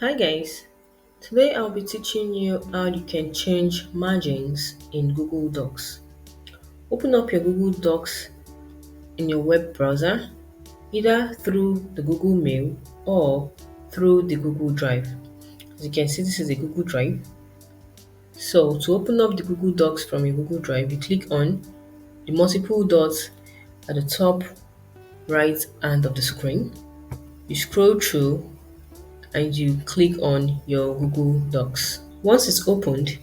Hi guys, today I'll be teaching you how you can change margins in Google Docs. Open up your Google Docs in your web browser, either through the Google Mail or through the Google Drive. As you can see, this is a Google Drive. So to open up the Google Docs from your Google Drive, you click on the multiple dots at the top right hand of the screen. You scroll through and you click on your Google Docs. Once it's opened,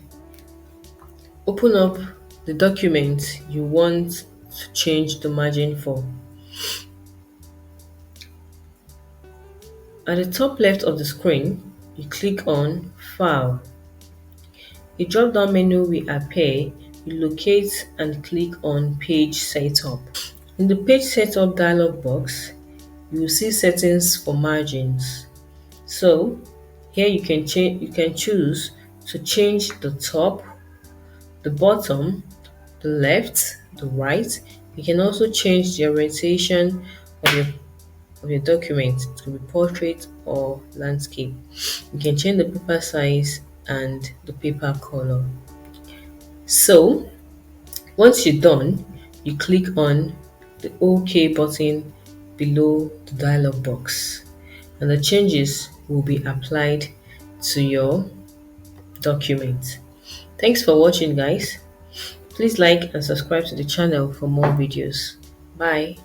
open up the document you want to change the margin for. At the top left of the screen, you click on File. A drop-down menu will appear. You locate and click on Page Setup. In the Page Setup dialog box, you will see settings for margins. So here you can choose to change the top, the bottom, the left, the right. You can also change the orientation of your document. It could be portrait or landscape. You can change the paper size and the paper color. So once you're done, you click on the OK button below the dialog box and the changes will be applied to your document. Thanks for watching guys. Please like and subscribe to the channel for more videos. Bye.